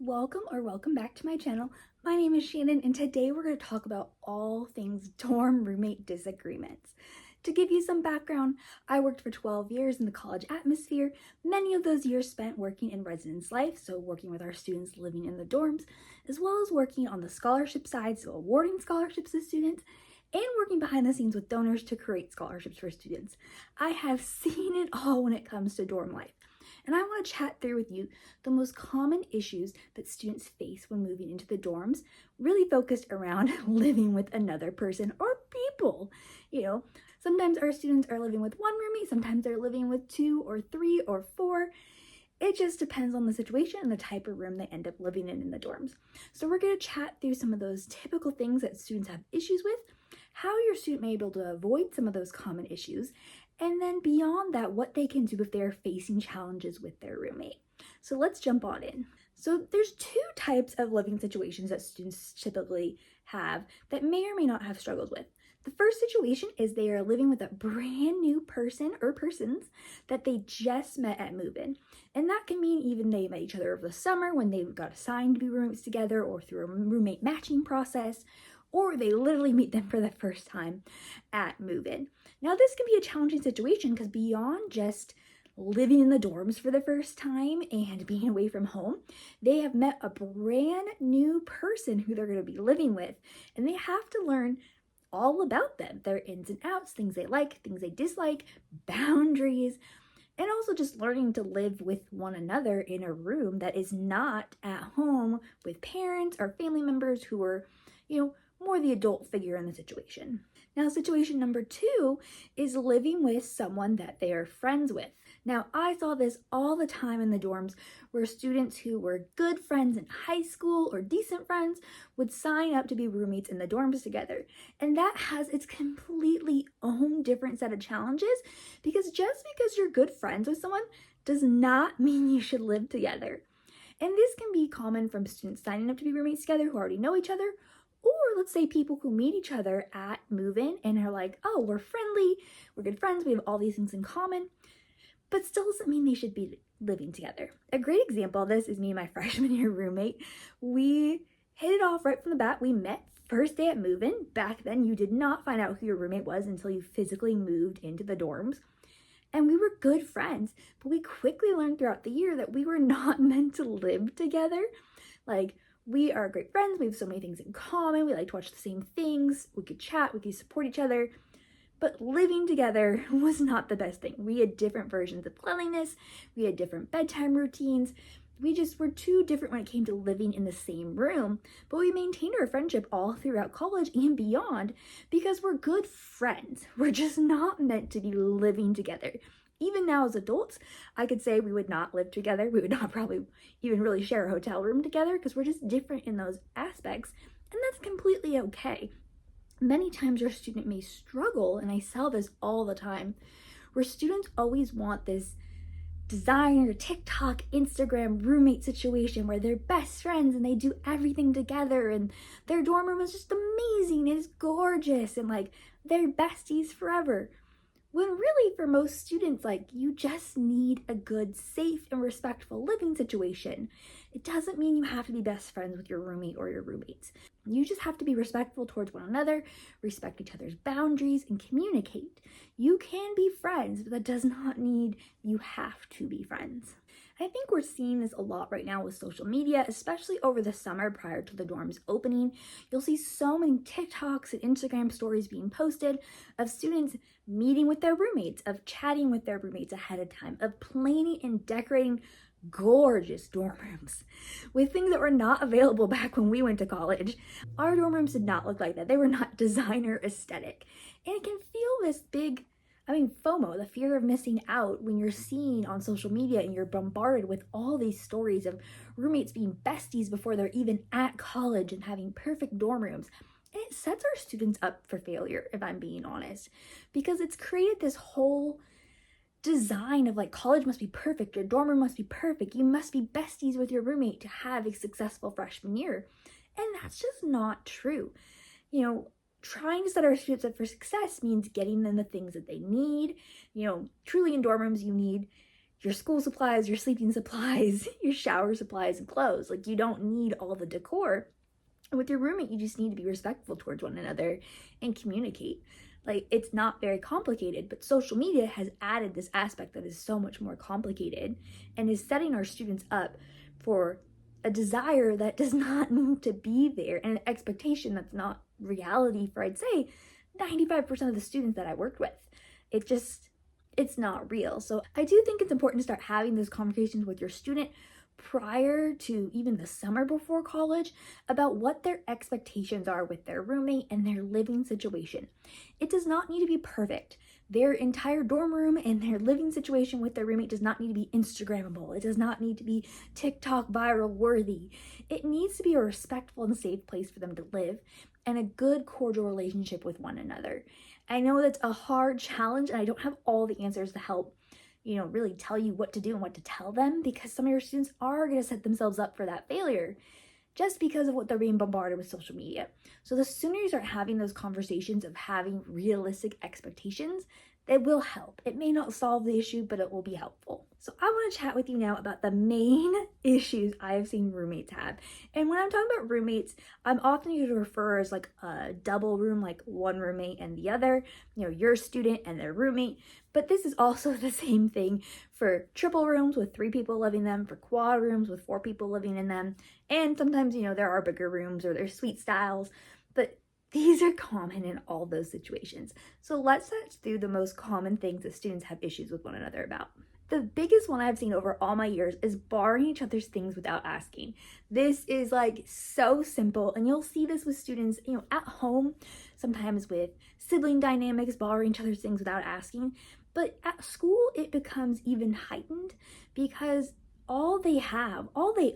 Welcome back to my channel. My name is Shannon and today we're going to talk about all things dorm roommate disagreements. To give you some background, I worked for 12 years in the college atmosphere, many of those years spent working in residence life, so working with our students living in the dorms, as well as working on the scholarship side, so awarding scholarships to students, and working behind the scenes with donors to create scholarships for students. I have seen it all when it comes to dorm life. And I want to chat through with you the most common issues that students face when moving into the dorms, really focused around living with another person or people. Sometimes our students are living with one roommate, sometimes they're living with 2 or 3 or 4. It just depends on the situation and the type of room they end up living in the dorms. So we're going to chat through some of those typical things that students have issues with, how your student may be able to avoid some of those common issues, and then beyond that, what they can do if they're facing challenges with their roommate. So let's jump on in. So there's 2 types of living situations that students typically have that may or may not have struggled with. The first situation is they are living with a brand new person or persons that they just met at move-in. And that can mean even they met each other over the summer when they got assigned to be roommates together, or through a roommate matching process, or they literally meet them for the first time at move-in. Now, this can be a challenging situation because beyond just living in the dorms for the first time and being away from home, they have met a brand new person who they're going to be living with, and they have to learn all about them, their ins and outs, things they like, things they dislike, boundaries, and also just learning to live with one another in a room that is not at home with parents or family members who are, more the adult figure in the situation. Now, situation number 2 is living with someone that they are friends with. Now, I saw this all the time in the dorms where students who were good friends in high school or decent friends would sign up to be roommates in the dorms together. And that has its completely own different set of challenges, because just because you're good friends with someone does not mean you should live together. And this can be common from students signing up to be roommates together who already know each other, or let's say people who meet each other at move-in and are like, oh, we're friendly, we're good friends, we have all these things in common, but still doesn't mean they should be living together. A great example of this is me and my freshman year roommate. We hit it off right from the bat. We met first day at move-in. Back then, you did not find out who your roommate was until you physically moved into the dorms. And we were good friends, but we quickly learned throughout the year that we were not meant to live together. We are great friends, we have so many things in common, we like to watch the same things, we could chat, we could support each other, but living together was not the best thing. We had different versions of cleanliness, we had different bedtime routines, we just were too different when it came to living in the same room, but we maintained our friendship all throughout college and beyond because we're good friends. We're just not meant to be living together. Even now as adults, I could say we would not live together. We would not probably even really share a hotel room together because we're just different in those aspects, and that's completely okay. Many times your student may struggle, and I sell this all the time, where students always want this designer, TikTok, Instagram roommate situation where they're best friends and they do everything together and their dorm room is just amazing, it's gorgeous, and they're besties forever. When really, for most students, you just need a good, safe, and respectful living situation. It doesn't mean you have to be best friends with your roommate or your roommates. You just have to be respectful towards one another, respect each other's boundaries, and communicate. You can be friends, but that does not mean you have to be friends. I think we're seeing this a lot right now with social media, especially over the summer prior to the dorms opening. You'll see so many TikToks and Instagram stories being posted of students meeting with their roommates, of chatting with their roommates ahead of time, of planning and decorating gorgeous dorm rooms with things that were not available back when we went to college. Our dorm rooms did not look like that. They were not designer aesthetic. And it can feel this big FOMO, the fear of missing out, when you're seeing on social media and you're bombarded with all these stories of roommates being besties before they're even at college and having perfect dorm rooms. And it sets our students up for failure, if I'm being honest, because it's created this whole design of college must be perfect, your dorm room must be perfect, you must be besties with your roommate to have a successful freshman year. And that's just not true. Trying to set our students up for success means getting them the things that they need. Truly in dorm rooms, you need your school supplies, your sleeping supplies, your shower supplies and clothes. Like, you don't need all the decor. And with your roommate, you just need to be respectful towards one another and communicate. Like, it's not very complicated, but social media has added this aspect that is so much more complicated and is setting our students up for a desire that does not need to be there and an expectation that's not reality for, I'd say, 95% of the students that I worked with. It's not real. So I do think it's important to start having those conversations with your student prior to even the summer before college about what their expectations are with their roommate and their living situation. It does not need to be perfect. Their entire dorm room and their living situation with their roommate does not need to be Instagrammable. It does not need to be TikTok viral worthy. It needs to be a respectful and safe place for them to live and a good, cordial relationship with one another. I know that's a hard challenge, and I don't have all the answers to help really tell you what to do and what to tell them, because some of your students are going to set themselves up for that failure just because of what they're being bombarded with social media. So the sooner you start having those conversations of having realistic expectations, it will help. It may not solve the issue, but it will be helpful. So I want to chat with you now about the main issues I've seen roommates have. And when I'm talking about roommates, I'm often going to refer as like a double room, like one roommate and the other, your student and their roommate. But this is also the same thing for triple rooms with 3 people living in them, for quad rooms with 4 people living in them. And sometimes, there are bigger rooms or there's suite styles, but these are common in all those situations. So let's touch through the most common things that students have issues with one another about. The biggest one I've seen over all my years is borrowing each other's things without asking. This is like so simple, and you'll see this with students, at home, sometimes with sibling dynamics, borrowing each other's things without asking. But at school, it becomes even heightened because all they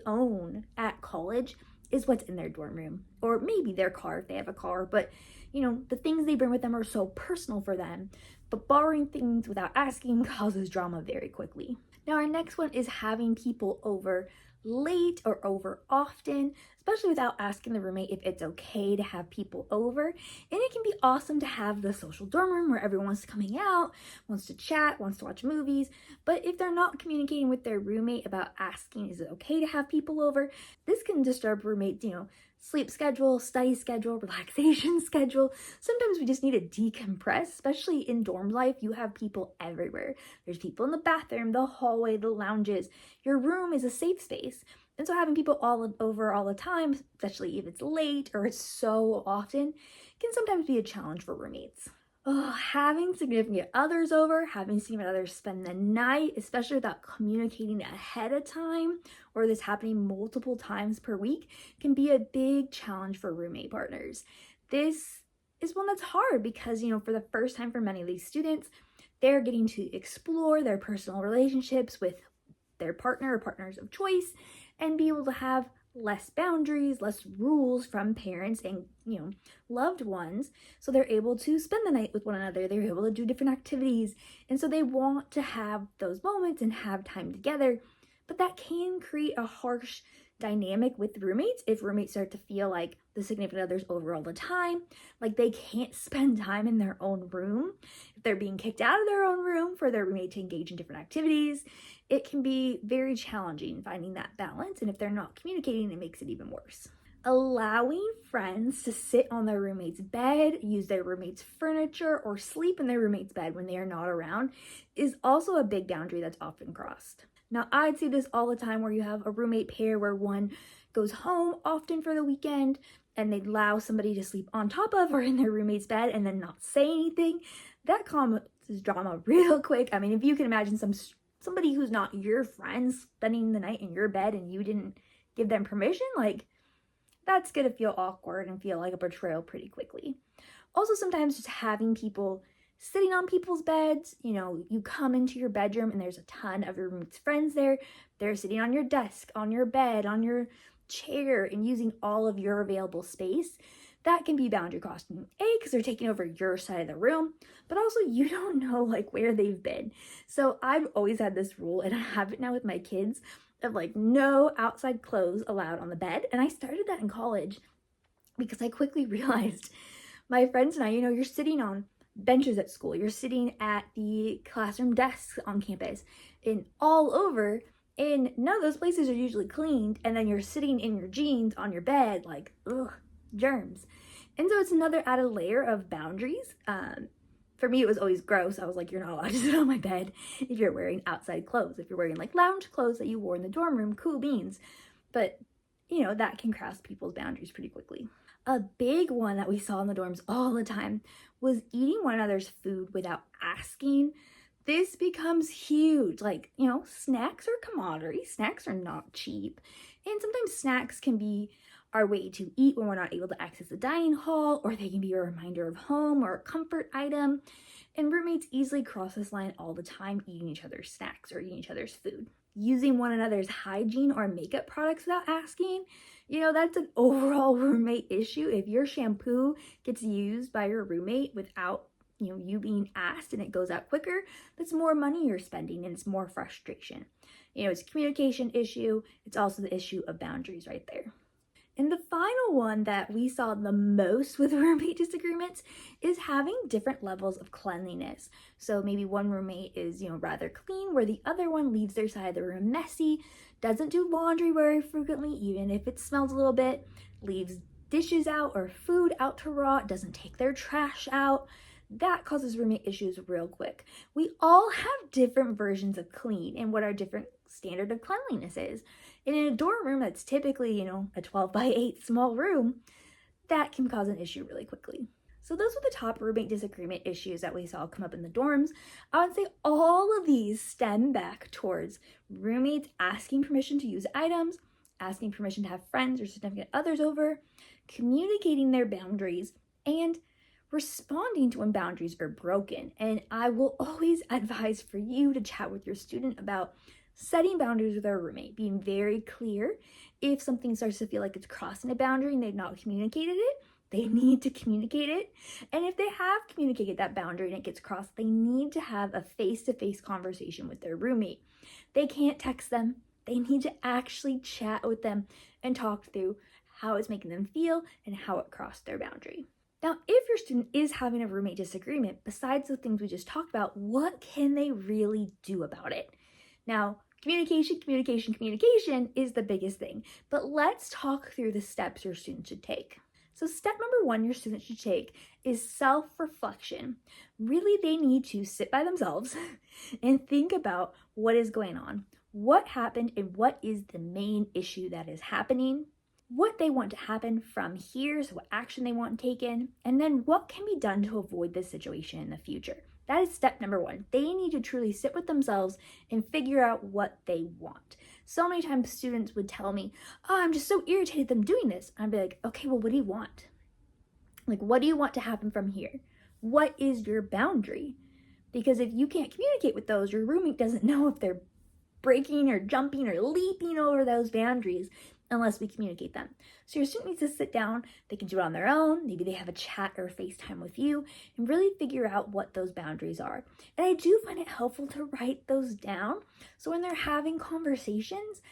own at college is what's in their dorm room, or maybe their car if they have a car, but the things they bring with them are so personal for them. But borrowing things without asking causes drama very quickly. Now, our next one is having people over late or over often, especially without asking the roommate if it's okay to have people over. And it can be awesome to have the social dorm room where everyone wants to come hang out, wants to chat, wants to watch movies. But if they're not communicating with their roommate about asking, is it okay to have people over, this can disturb roommates, sleep schedule, study schedule, relaxation schedule. Sometimes we just need to decompress, especially in dorm life. You have people everywhere. There's people in the bathroom, the hallway, the lounges. Your room is a safe space. And so having people all over all the time, especially if it's late or it's so often, can sometimes be a challenge for roommates. Having significant others over, having significant others spend the night, especially without communicating ahead of time, or this happening multiple times per week, can be a big challenge for roommate partners. This is one that's hard because, for the first time for many of these students, they're getting to explore their personal relationships with their partner or partners of choice and be able to have less boundaries, less rules from parents and, loved ones. So they're able to spend the night with one another. They're able to do different activities. And so they want to have those moments and have time together. But that can create a harsh dynamic with roommates if roommates start to feel like the significant other's over all the time, like they can't spend time in their own room. If they're being kicked out of their own room for their roommate to engage in different activities, it can be very challenging finding that balance. And if they're not communicating, it makes it even worse. Allowing friends to sit on their roommate's bed, use their roommate's furniture, or sleep in their roommate's bed when they are not around is also a big boundary that's often crossed. Now, I'd see this all the time where you have a roommate pair where one goes home often for the weekend and they allow somebody to sleep on top of or in their roommate's bed and then not say anything. That causes drama real quick. I mean, if you can imagine somebody who's not your friend spending the night in your bed and you didn't give them permission, that's going to feel awkward and feel like a betrayal pretty quickly. Also, sometimes just having people sitting on people's beds, you come into your bedroom and there's a ton of your roommate's friends there. They're sitting on your desk, on your bed, on your chair, and using all of your available space. That can be boundary crossing, because they're taking over your side of the room, but also you don't know where they've been. So I've always had this rule, and I have it now with my kids, of no outside clothes allowed on the bed. And I started that in college because I quickly realized my friends and I, you're sitting on benches at school, you're sitting at the classroom desks on campus, and all over, and none of those places are usually cleaned, and then you're sitting in your jeans on your bed, like, ugh, germs. And so it's another added layer of boundaries. For me, it was always gross. I was like, you're not allowed to sit on my bed if you're wearing outside clothes. If you're wearing like lounge clothes that you wore in the dorm room, cool beans. But, that can cross people's boundaries pretty quickly. A big one that we saw in the dorms all the time was eating one another's food without asking. This becomes huge. Like, snacks are commodity. Snacks are not cheap. And sometimes snacks can be our way to eat when we're not able to access the dining hall, or they can be a reminder of home or a comfort item. And roommates easily cross this line all the time, eating each other's snacks or eating each other's food. Using one another's hygiene or makeup products without asking, that's an overall roommate issue. If your shampoo gets used by your roommate without you being asked and it goes out quicker, that's more money you're spending and it's more frustration. It's a communication issue. It's also the issue of boundaries right there. And the final one that we saw the most with roommate disagreements is having different levels of cleanliness. So maybe one roommate is, rather clean, where the other one leaves their side of the room messy, doesn't do laundry very frequently, even if it smells a little bit, leaves dishes out or food out to rot, doesn't take their trash out. That causes roommate issues real quick. We all have different versions of clean and what our different standard of cleanliness is. And in a dorm room that's typically, a 12 by 8 small room, that can cause an issue really quickly. So those were the top roommate disagreement issues that we saw come up in the dorms. I would say all of these stem back towards roommates asking permission to use items, asking permission to have friends or significant others over, communicating their boundaries, and responding to when boundaries are broken. And I will always advise for you to chat with your student about setting boundaries with their roommate, being very clear. If something starts to feel like it's crossing a boundary and they've not communicated it, they need to communicate it. And if they have communicated that boundary and it gets crossed, they need to have a face-to-face conversation with their roommate. They can't text them. They need to actually chat with them and talk through how it's making them feel and how it crossed their boundary. Now, if your student is having a roommate disagreement, besides the things we just talked about, what can they really do about it? Now, communication is the biggest thing, but let's talk through the steps your student should take. So step number 1 your student should take is self-reflection. Really, they need to sit by themselves and think about what is going on, what happened, and what is the main issue that is happening, what they want to happen from here, so what action they want taken, and then what can be done to avoid this situation in the future. That is step number 1. They need to truly sit with themselves and figure out what they want. So many times students would tell me, oh, I'm just so irritated them doing this. And I'd be like, okay, well, what do you want? Like, what do you want to happen from here? What is your boundary? Because if you can't communicate with those, your roommate doesn't know if they're breaking or jumping or leaping over those boundaries unless we communicate them. So your student needs to sit down. They can do it on their own. Maybe they have a chat or a FaceTime with you and really figure out what those boundaries are. And I do find it helpful to write those down. So when they're having conversations,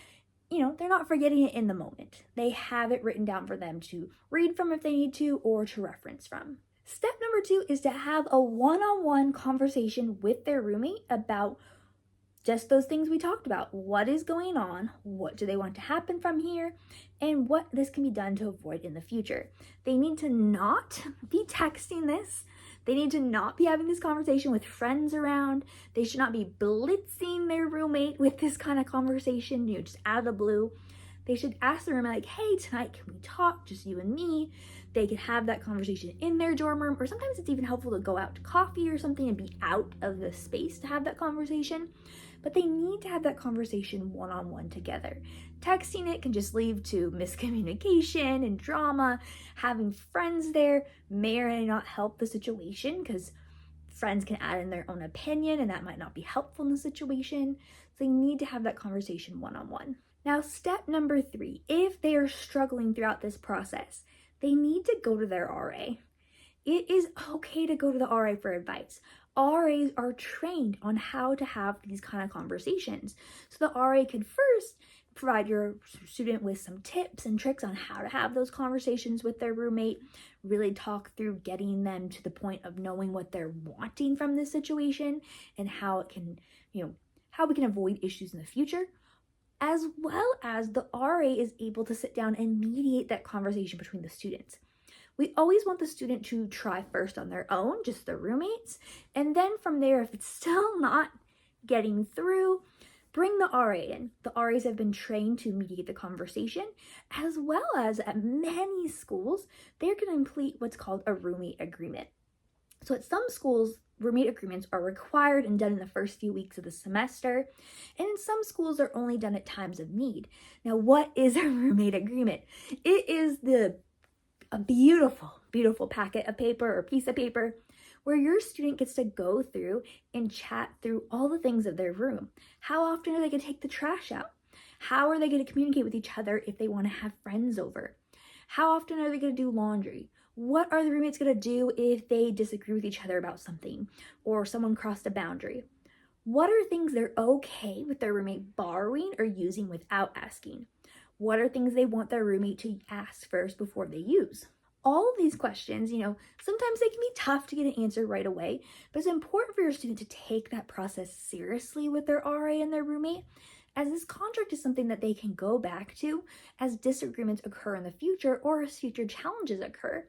they're not forgetting it in the moment. They have it written down for them to read from if they need to or to reference from. Step number 2 is to have a one-on-one conversation with their roommate about just those things we talked about. What is going on? What do they want to happen from here? And what this can be done to avoid in the future. They need to not be texting this. They need to not be having this conversation with friends around. They should not be blitzing their roommate with this kind of conversation, just out of the blue. They should ask their roommate, like, hey, tonight can we talk, just you and me? They can have that conversation in their dorm room, or sometimes it's even helpful to go out to coffee or something and be out of the space to have that conversation. But they need to have that conversation one-on-one together. Texting it can just lead to miscommunication and drama. Having friends there may or may not help the situation because friends can add in their own opinion and that might not be helpful in the situation. So they need to have that conversation one-on-one. Now, step number 3, if they are struggling throughout this process, they need to go to their RA. It is okay to go to the RA for advice. RAs are trained on how to have these kind of conversations. So the RA could first provide your student with some tips and tricks on how to have those conversations with their roommate, really talk through getting them to the point of knowing what they're wanting from this situation and how it can, how we can avoid issues in the future, as well as the RA is able to sit down and mediate that conversation between the students. We always want the student to try first on their own, just their roommates, and then from there, if it's still not getting through, bring the RA in. The RAs have been trained to mediate the conversation, as well as at many schools, they're going to complete what's called a roommate agreement. So at some schools, roommate agreements are required and done in the first few weeks of the semester, and in some schools they're only done at times of need. Now, what is a roommate agreement? It is a beautiful, beautiful packet of paper or piece of paper where your student gets to go through and chat through all the things of their room. How often are they going to take the trash out? How are they going to communicate with each other if they want to have friends over? How often are they going to do laundry? What are the roommates going to do if they disagree with each other about something or someone crossed a boundary? What are things they're okay with their roommate borrowing or using without asking? What are things they want their roommate to ask first before they use? All of these questions, sometimes they can be tough to get an answer right away, but it's important for your student to take that process seriously with their RA and their roommate, as this contract is something that they can go back to as disagreements occur in the future or as future challenges occur.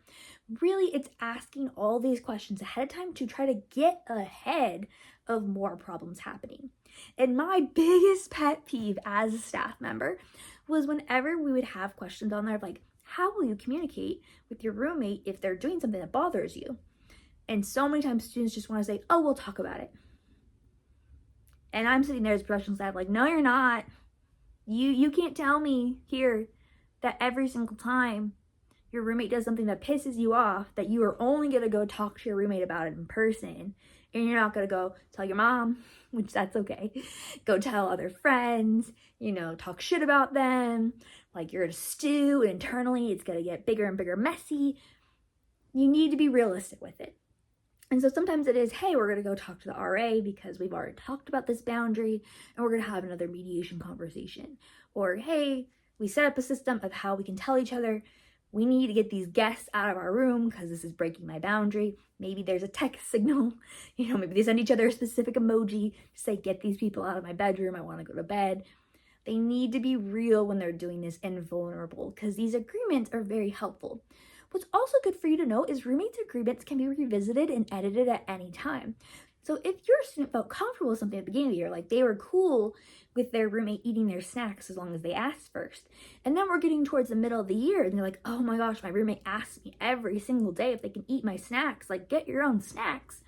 Really, it's asking all these questions ahead of time to try to get ahead of more problems happening. And my biggest pet peeve as a staff member was whenever we would have questions on there like, how will you communicate with your roommate if they're doing something that bothers you? And so many times students just want to say, oh, we'll talk about it. And I'm sitting there as a professional staff like, no, you're not. You can't tell me here that every single time your roommate does something that pisses you off, that you are only going to go talk to your roommate about it in person. And you're not going to go tell your mom, which that's okay. Go tell other friends, talk shit about them. Like you're in a stew and internally it's going to get bigger and bigger messy. You need to be realistic with it. And so sometimes it is, hey, we're going to go talk to the RA because we've already talked about this boundary and we're going to have another mediation conversation. Or, hey, we set up a system of how we can tell each other we need to get these guests out of our room because this is breaking my boundary. Maybe there's a text signal, maybe they send each other a specific emoji to say, get these people out of my bedroom. I want to go to bed. They need to be real when they're doing this and vulnerable because these agreements are very helpful. What's also good for you to know is roommates agreements can be revisited and edited at any time. So if your student felt comfortable with something at the beginning of the year, like they were cool with their roommate eating their snacks as long as they asked first, and then we're getting towards the middle of the year and they're like, oh my gosh, my roommate asks me every single day if they can eat my snacks, like get your own snacks.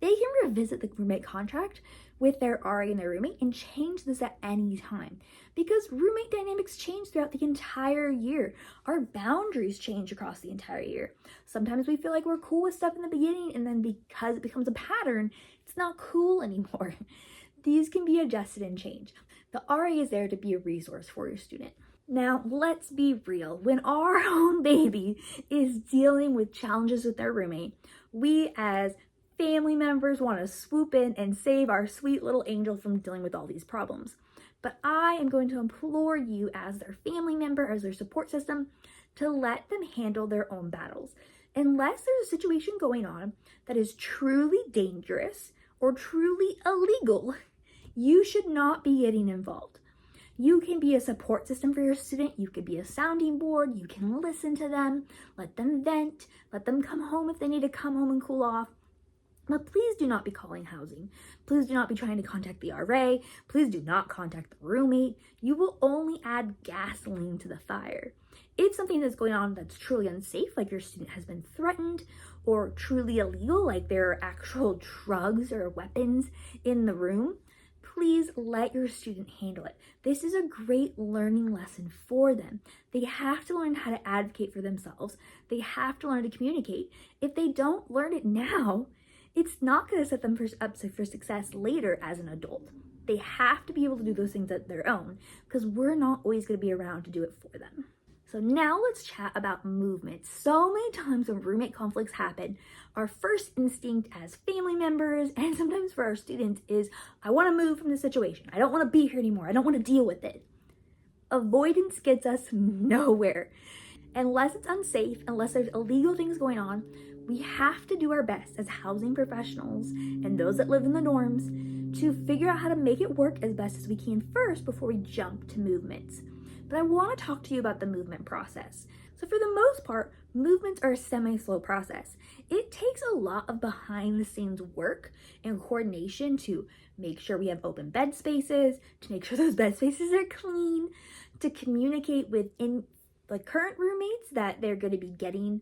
They can revisit the roommate contract with their RA and their roommate and change this at any time because roommate dynamics change throughout the entire year. Our boundaries change across the entire year. Sometimes we feel like we're cool with stuff in the beginning and then because it becomes a pattern, it's not cool anymore. These can be adjusted and changed. The RA is there to be a resource for your student. Now, let's be real. When our own baby is dealing with challenges with their roommate, we as family members want to swoop in and save our sweet little angel from dealing with all these problems. But I am going to implore you as their family member, as their support system, to let them handle their own battles. Unless there's a situation going on that is truly dangerous or truly illegal, you should not be getting involved. You can be a support system for your student. You could be a sounding board. You can listen to them, let them vent, let them come home if they need to come home and cool off. But please do not be calling housing. Please do not be trying to contact the RA. Please do not contact the roommate. You will only add gasoline to the fire. If something is going on that's truly unsafe, like your student has been threatened, or truly illegal, like there are actual drugs or weapons in the room, please let your student handle it. This is a great learning lesson for them. They have to learn how to advocate for themselves. They have to learn to communicate. If they don't learn it now, it's not going to set them up for success later as an adult. They have to be able to do those things at their own because we're not always going to be around to do it for them. So now let's chat about movement. So many times when roommate conflicts happen, our first instinct as family members and sometimes for our students is, I want to move from the situation. I don't want to be here anymore. I don't want to deal with it. Avoidance gets us nowhere. Unless it's unsafe, unless there's illegal things going on, we have to do our best as housing professionals and those that live in the dorms to figure out how to make it work as best as we can first before we jump to movements. But I want to talk to you about the movement process. So for the most part, movements are a semi-slow process. It takes a lot of behind the scenes work and coordination to make sure we have open bed spaces, to make sure those bed spaces are clean, to communicate with current roommates that they're going to be getting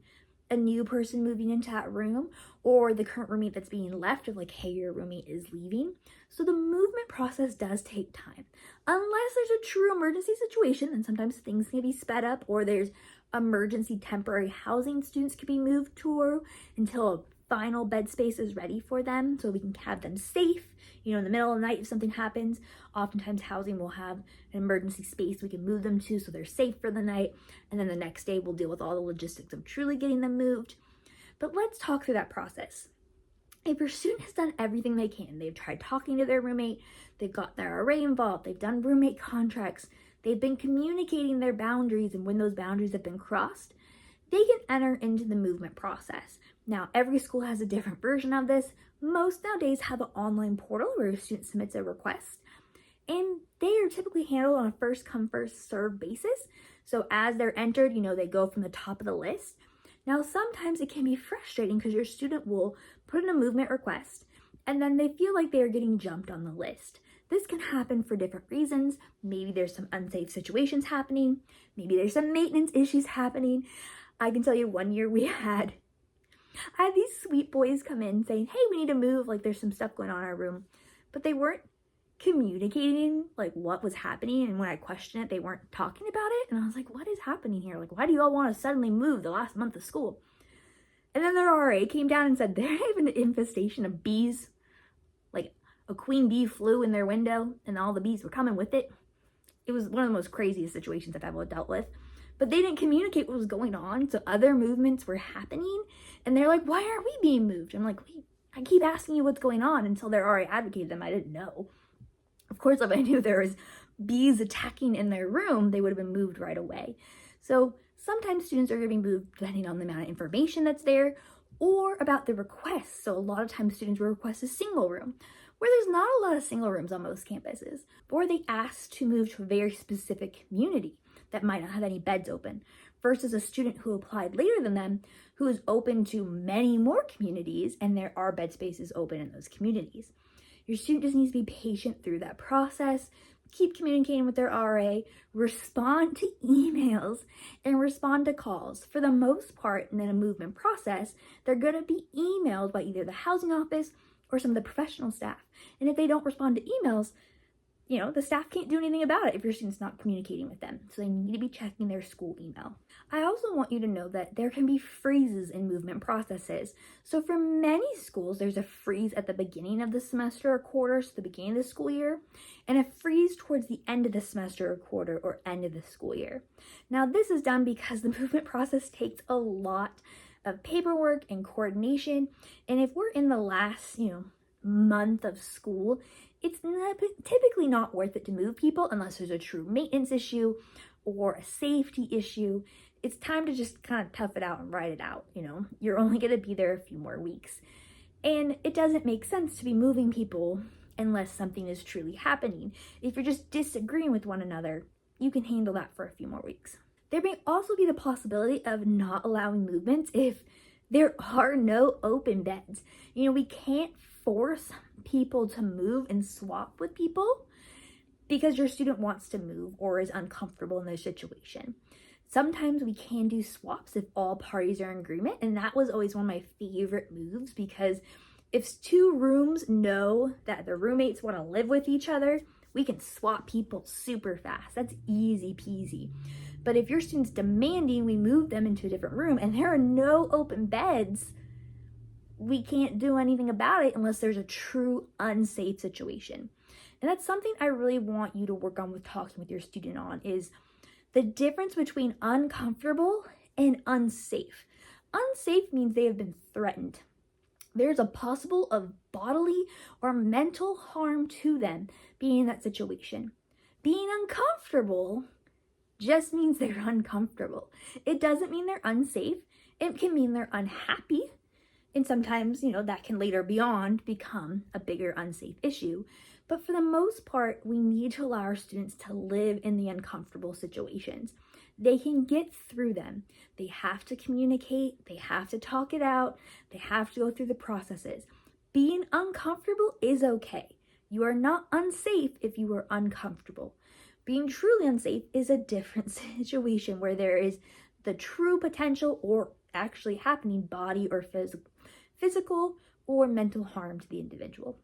a new person moving into that room, or the current roommate that's being left of like, hey, your roommate is leaving. So the movement process does take time. Unless there's a true emergency situation, then sometimes things can be sped up, or there's emergency temporary housing students can be moved to until a final bed space is ready for them so we can have them safe. In the middle of the night, if something happens, oftentimes housing will have an emergency space we can move them to so they're safe for the night. And then the next day, we'll deal with all the logistics of truly getting them moved. But let's talk through that process. If your student has done everything they can, they've tried talking to their roommate, they've got their RA involved, they've done roommate contracts, they've been communicating their boundaries, and when those boundaries have been crossed, they can enter into the movement process. Now, every school has a different version of this. Most nowadays have an online portal where a student submits a request, and they are typically handled on a first come, first served basis. So as they're entered, they go from the top of the list. Now, sometimes it can be frustrating because your student will put in a movement request and then they feel like they are getting jumped on the list. This can happen for different reasons. Maybe there's some unsafe situations happening. Maybe there's some maintenance issues happening. I can tell you one year I had these sweet boys come in saying, hey, we need to move, like there's some stuff going on in our room, but they weren't communicating like what was happening. And when I questioned it, they weren't talking about it. And I was like, what is happening here? Like, why do you all want to suddenly move the last month of school? And then their RA came down and said they have an infestation of bees. Like a queen bee flew in their window and all the bees were coming with it. It was one of the most craziest situations I've ever dealt with. But they didn't communicate what was going on, so other movements were happening. And they're like, why aren't we being moved? I'm like, wait, I keep asking you what's going on until they're already advocated them. I didn't know. Of course, if I knew there was bees attacking in their room, they would have been moved right away. So sometimes students are going to be moved depending on the amount of information that's there or about the request. So a lot of times students will request a single room, where there's not a lot of single rooms on most campuses, or they ask to move to a very specific community that might not have any beds open, versus a student who applied later than them who is open to many more communities and there are bed spaces open in those communities. Your student just needs to be patient through that process, keep communicating with their RA, respond to emails, and respond to calls. For the most part, in a movement process, they're going to be emailed by either the housing office or some of the professional staff. And if they don't respond to emails, the staff can't do anything about it if your student's not communicating with them. So they need to be checking their school email. I also want you to know that there can be freezes in movement processes. So for many schools, there's a freeze at the beginning of the semester or quarter, so the beginning of the school year, and a freeze towards the end of the semester or quarter or end of the school year. Now, this is done because the movement process takes a lot of paperwork and coordination. And if we're in the last, month of school, it's typically not worth it to move people unless there's a true maintenance issue or a safety issue. It's time to just kind of tough it out and ride it out. You're only going to be there a few more weeks. And it doesn't make sense to be moving people unless something is truly happening. If you're just disagreeing with one another, you can handle that for a few more weeks. There may also be the possibility of not allowing movements if there are no open beds. We can't force people to move and swap with people because your student wants to move or is uncomfortable in their situation. Sometimes we can do swaps if all parties are in agreement, and that was always one of my favorite moves because if two rooms know that the roommates want to live with each other, we can swap people super fast. That's easy peasy. But if your student's demanding we move them into a different room and there are no open beds, we can't do anything about it unless there's a true unsafe situation. And that's something I really want you to work on with talking with your student on is the difference between uncomfortable and unsafe. Unsafe means they have been threatened. There's a possible of bodily or mental harm to them being in that situation. Being uncomfortable just means they're uncomfortable. It doesn't mean they're unsafe. It can mean they're unhappy. And sometimes, that can later beyond become a bigger unsafe issue. But for the most part, we need to allow our students to live in the uncomfortable situations. They can get through them. They have to communicate. They have to talk it out. They have to go through the processes. Being uncomfortable is okay. You are not unsafe if you are uncomfortable. Being truly unsafe is a different situation where there is the true potential or actually happening body or physical or mental harm to the individual.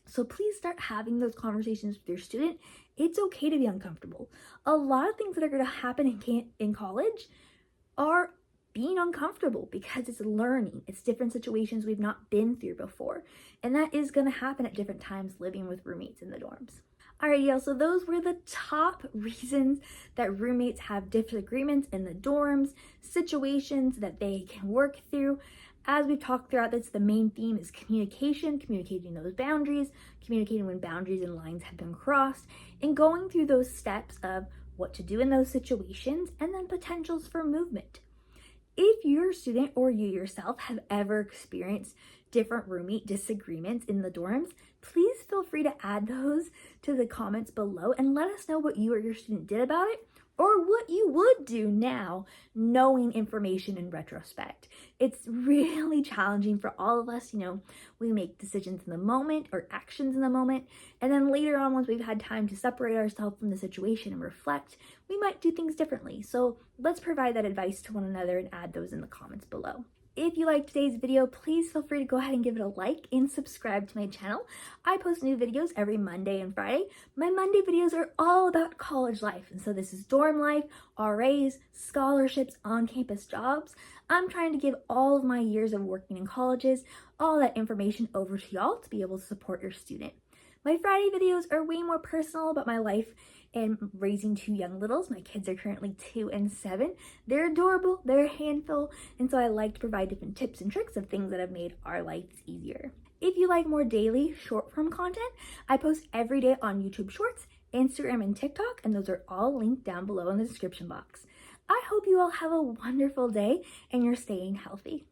So please start having those conversations with your student. It's okay to be uncomfortable. A lot of things that are going to happen in college are being uncomfortable because it's learning. It's different situations we've not been through before. And that is going to happen at different times living with roommates in the dorms. Alright, y'all, so those were the top reasons that roommates have disagreements in the dorms, situations that they can work through. As we've talked throughout this, the main theme is communication, communicating those boundaries, communicating when boundaries and lines have been crossed, and going through those steps of what to do in those situations, and then potentials for movement. If your student or you yourself have ever experienced different roommate disagreements in the dorms, please feel free to add those to the comments below and let us know what you or your student did about it, or what you would do now, knowing information in retrospect. It's really challenging for all of us. We make decisions in the moment or actions in the moment, and then later on, once we've had time to separate ourselves from the situation and reflect, we might do things differently. So let's provide that advice to one another and add those in the comments below. If you liked today's video, please feel free to go ahead and give it a like and subscribe to my channel. I post new videos every Monday and Friday. My Monday videos are all about college life. And so this is dorm life, RAs, scholarships, on-campus jobs. I'm trying to give all of my years of working in colleges, all that information over to y'all to be able to support your student. My Friday videos are way more personal about my life and raising two young littles. My kids are currently 2 and 7. They're adorable, they're a handful, and so I like to provide different tips and tricks of things that have made our lives easier. If you like more daily short form content, I post every day on YouTube Shorts, Instagram, and TikTok, and those are all linked down below in the description box. I hope you all have a wonderful day and you're staying healthy.